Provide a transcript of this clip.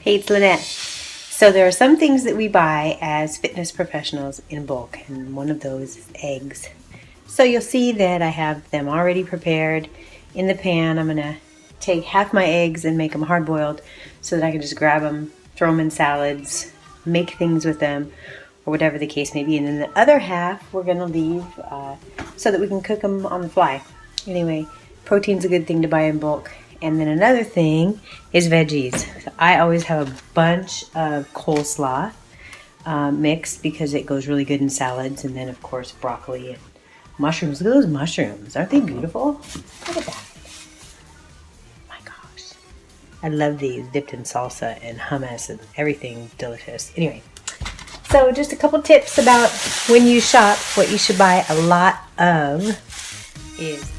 Hey, it's Lynette. So there are some things that we buy as fitness professionals in bulk, and one of those is eggs. So you'll see that I have them already prepared in the pan. I'm going to take half my eggs and make them hard-boiled so that I can just grab them, throw them in salads, make things with them, or whatever the case may be. And then the other half we're going to leave so that we can cook them on the fly. Anyway, protein's a good thing to buy in bulk. And then another thing is veggies. So I always have a bunch of coleslaw mixed because it goes really good in salads. And then, of course, broccoli and mushrooms. Look at those mushrooms. Aren't they beautiful? Look at that. My gosh. I love these dipped in salsa and hummus and everything delicious. Anyway, so just a couple tips about when you shop. What you should buy a lot of is